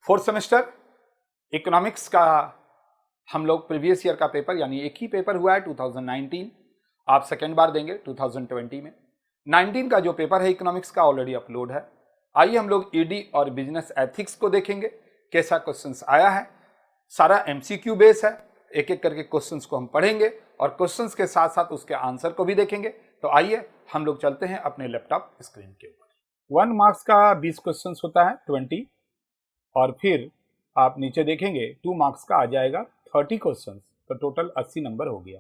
Fourth semester economics का हम लोग प्रीवियस ईयर का पेपर यानी एक ही पेपर हुआ है 2019, आप सेकेंड बार देंगे 2020 में। 19 का जो पेपर है इकोनॉमिक्स का ऑलरेडी अपलोड है। आइए हम लोग ईडी और बिजनेस एथिक्स को देखेंगे, कैसा क्वेश्चंस आया है। सारा एमसीक्यू बेस है, एक एक करके क्वेश्चंस को हम पढ़ेंगे और क्वेश्चंस के साथ साथ उसके आंसर को भी देखेंगे। तो आइए हम लोग चलते हैं अपने लैपटॉप स्क्रीन के ऊपर। 1 मार्क्स का 20 क्वेश्चंस होता है 20, और फिर आप नीचे देखेंगे 2 मार्क्स का आ जाएगा 30 क्वेश्चंस, तो टोटल 80 नंबर हो गया।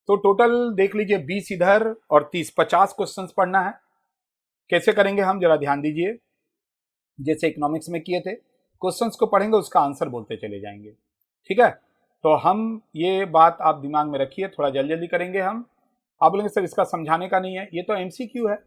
तो टोटल देख लीजिए 20 इधर और 30 50 क्वेश्चंस पढ़ना है। कैसे करेंगे हम जरा ध्यान दीजिए, जैसे इकोनॉमिक्स में किए थे, क्वेश्चंस को पढ़ेंगे उसका आंसर बोलते चले जाएंगे, ठीक है। तो हम ये बात आप दिमाग में रखिए, थोड़ा जल्दी जल्दी करेंगे हम। आप बोलेंगे सर इसका समझाने का नहीं है, ये तो एमसीक्यू है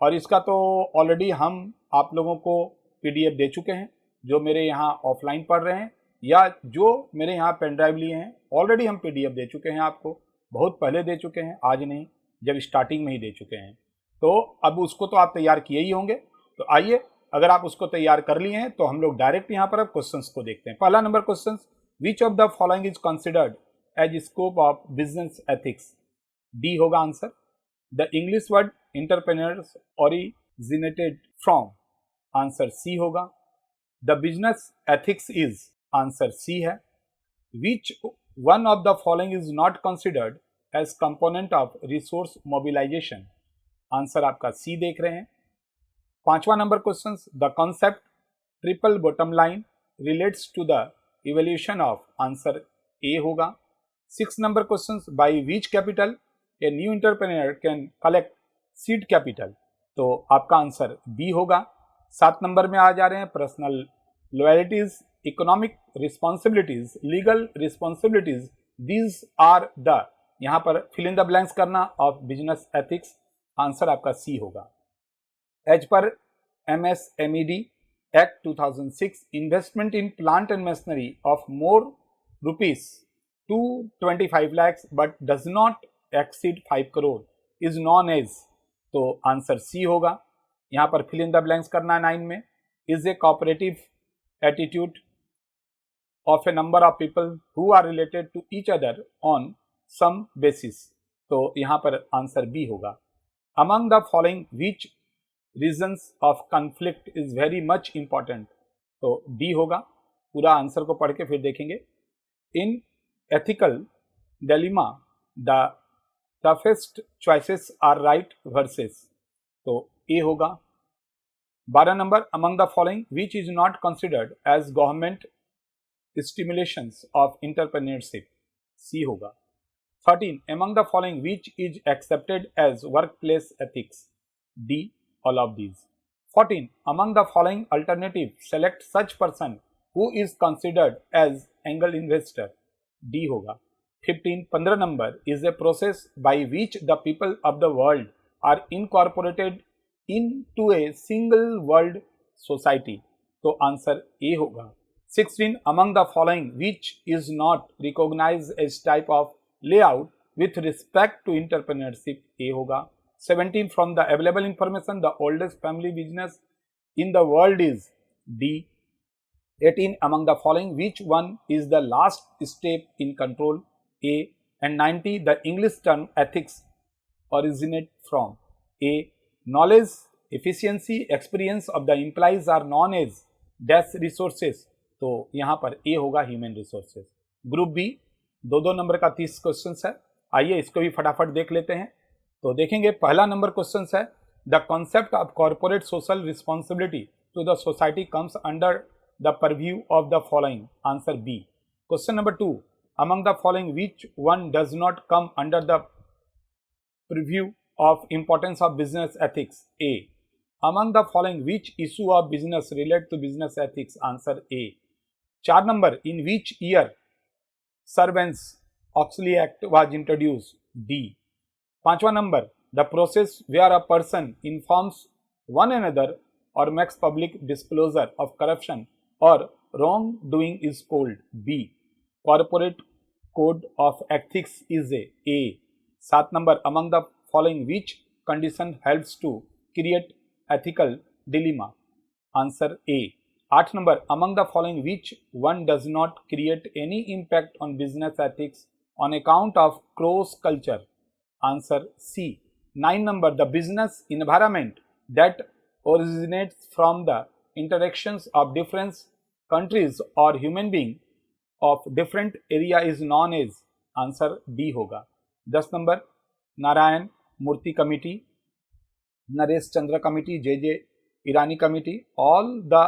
और इसका तो ऑलरेडी हम आप लोगों को पीडीएफ दे चुके हैं, जो मेरे यहाँ ऑफलाइन पढ़ रहे हैं या जो मेरे यहाँ पेन ड्राइव लिए हैं, ऑलरेडी हम पीडीएफ दे चुके हैं आपको, बहुत पहले दे चुके हैं, आज नहीं, जब स्टार्टिंग में ही दे चुके हैं। तो अब उसको तो आप तैयार किए ही होंगे। तो आइए, अगर आप उसको तैयार कर लिए हैं तो हम लोग डायरेक्ट यहाँ पर अब क्वेश्चंस को देखते हैं। पहला number question, which of the following is considered as scope of business ethics? D होगा answer. The English word entrepreneurs originated from, answer C होगा। The business ethics is, answer C है। Which one of the following is not considered as component of resource mobilisation, answer आपका C देख रहे हैं। पांचवा number question, the concept triple bottom line relates to the evolution of, answer ए होगा। 6 number question, by which capital a new entrepreneur can collect seed capital, तो आपका answer B होगा। 7 number में आ जा रहे हैं personal loyalties, economic responsibilities, legal responsibilities, these are the, यहाँ पर फिल इन द ब्लैंक्स करना ऑफ बिजनेस एथिक्स, आंसर आपका सी होगा। एज पर MSMED Act 2006, investment in plant and machinery of more rupees 225 lakhs but does not exceed 5 crore is known as, तो answer C होगा। यहाँ पर फिल इन द ब्लैंक्स करना है 9 में। Is a cooperative attitude of a number of people who are related to each other on some basis, तो यहाँ पर आंसर बी होगा। Among the following which reasons of conflict is very much important, तो D होगा। पूरा answer को पढ़ के फिर देखेंगे। In ethical dilemma the toughest choices are right versus, तो ए होगा। 12 number, among the following which is not considered as government stimulations of entrepreneurship, C होगा। 13, among the following which is accepted as workplace ethics, D, all of these। 14, among the following alternative select such person who is considered as angel investor, D होगा। 15, 15 number, is a process by which the people of the world are incorporated into a single world society, तो answer A होगा। 16, among the following which is not recognized as type of layout with respect to entrepreneurship, A होगा। 17, from the available information the oldest family business in the world is, D। 18, among the following which one is the last step in control, A। and 90, the English term ethics originate from, A। knowledge, efficiency, experience of the employees are known as dash resources, तो यहाँ पर A होगा human resources. Group B 2 number का 30 question है, आइए इसको भी फटाफट देख लेते हैं। तो देखेंगे पहला नंबर क्वेश्चन है, the concept of corporate social responsibility to the society comes under the purview of the following, answer B. Question number 2, among the following which one does not come under the purview of importance of business ethics, A. Among the following which issue of business relate to business ethics, answer A. 4 number, in which year Sarbanes-Oxley Act was introduced, D। 5वां number, the process where a person informs one another or makes public disclosure of corruption or wrongdoing is called, B। corporate code of ethics is A। 7 number, among the following which condition helps to create ethical dilemma, answer A। 8 number, among the following which one does not create any impact on business ethics on account of cross culture, answer C. 9 number, the business environment that originates from the interactions of different countries or human being of different area is known as, answer D होगा। 10 number, Narayana Murthy committee, Naresh Chandra committee, J Irani committee, all the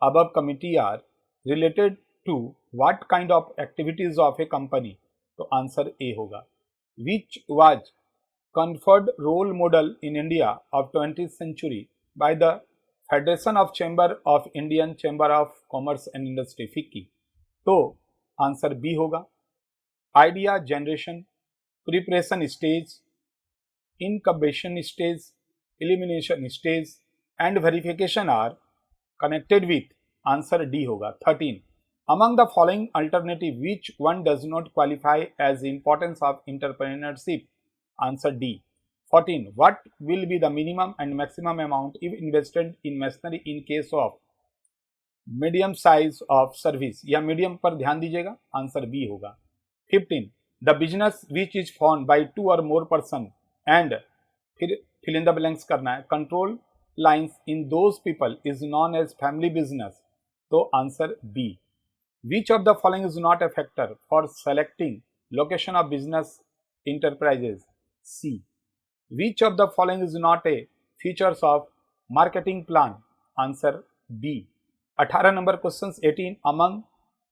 above committee are related to what kind of activities of a company, तो answer A होगा। Which was conferred role model in India of 20th century by the Federation of Chamber of Indian Chamber of Commerce and Industry FICCI, तो answer B होगा। Idea generation, preparation stage, incubation stage, elimination stage and verification are connected with, answer D होगा। 13 among the following alternative which one does not qualify as importance of entrepreneurship, answer D। 14 what will be the minimum and maximum amount if invested in machinery in case of medium size of service, या medium पर ध्यान दीजिएगा, answer B होगा। 15 the business which is formed by 2 or more person and फिर fill in the blanks करना है, control lines in those people is known as family business, तो answer B. which of the following is not a factor for selecting location of business enterprises, C। which of the following is not a features of marketing plan, answer D। 18 number questions। 18 among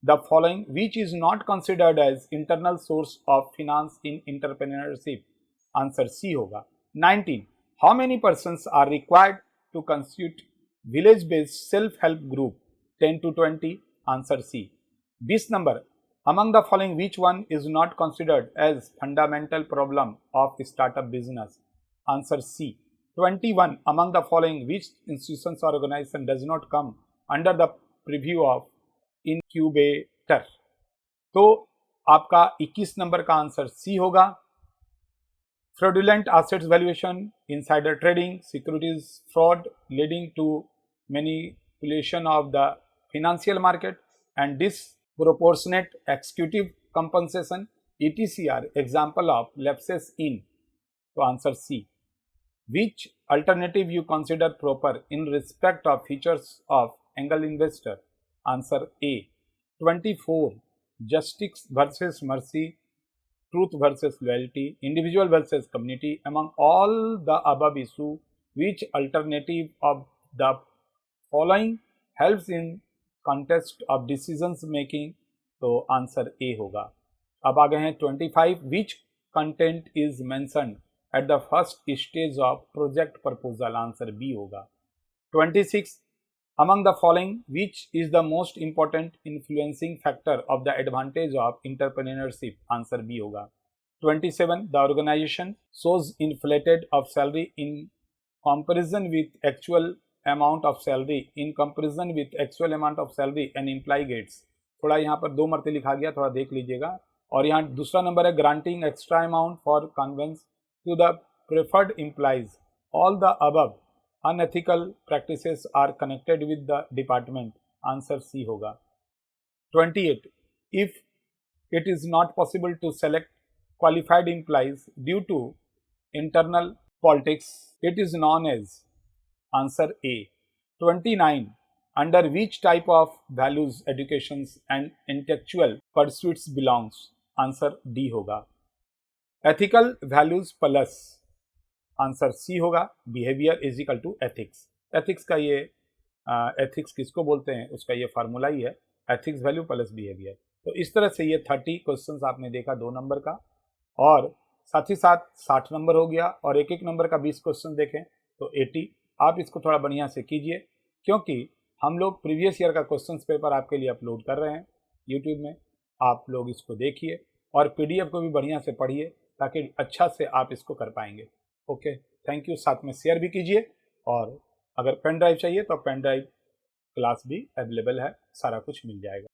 the following which is not considered as internal source of finance in entrepreneurship, answer C होगा। 19 how many persons are required to constitute village based self help group, 10 to 20, answer C। 20 number, among the following which one is not considered as fundamental problem of startup business, answer C। 21 among the following which institutions or organization does not come under the preview of incubator, तो आपका 21 number का answer C होगा। fraudulent assets valuation, insider trading, securities fraud leading to manipulation of the financial market and disproportionate executive compensation etc are example of lapses in, तो answer C. which alternative you consider proper in respect of features of angle investor, answer A। 24 justice versus mercy, truth versus loyalty, individual versus community, among all the above issue which alternative of the following helps in context of decisions making, तो answer A होगा। अब आ गए हैं 25 which content is mentioned at the first stage of project proposal, answer B होगा। 26 among the following which is the most important influencing factor of the advantage of entrepreneurship, answer B होगा। 27 the organization shows inflated of salary in comparison with actual amount of salary in comparison with actual amount of salary and employee gets, थोड़ा यहाँ पर 2 मरते लिखा गया, थोड़ा देख लीजिएगा। और यहाँ दूसरा नंबर है granting extra amount for conveyance to the preferred employees, all the above unethical practices are connected with the department, answer C होगा। 28 if it is not possible to select qualified employees due to internal politics, it is known as, answer A। 29 under which type of values educations and intellectual pursuits belongs, answer D होगा। ethical values plus, answer C होगा। behavior is equal to ethics, ethics का ये ethics किसको बोलते हैं उसका ये formula ही है, ethics value plus behavior। तो इस तरह से ये 30 क्वेश्चंस आपने देखा 2 नंबर का, और साथ ही साथ 60 नंबर हो गया, और एक एक नंबर का 20 क्वेश्चन देखें तो 80। आप इसको थोड़ा बढ़िया से कीजिए, क्योंकि हम लोग प्रीवियस ईयर का क्वेश्चंस पेपर आपके लिए अपलोड कर रहे हैं यूट्यूब में। आप लोग इसको देखिए और पीडीएफ को भी बढ़िया से पढ़िए, ताकि अच्छा से आप इसको कर पाएंगे। Okay, thank you. साथ में शेयर भी कीजिए, और अगर पेन ड्राइव चाहिए तो पेन ड्राइव क्लास भी अवेलेबल है, सारा कुछ मिल जाएगा।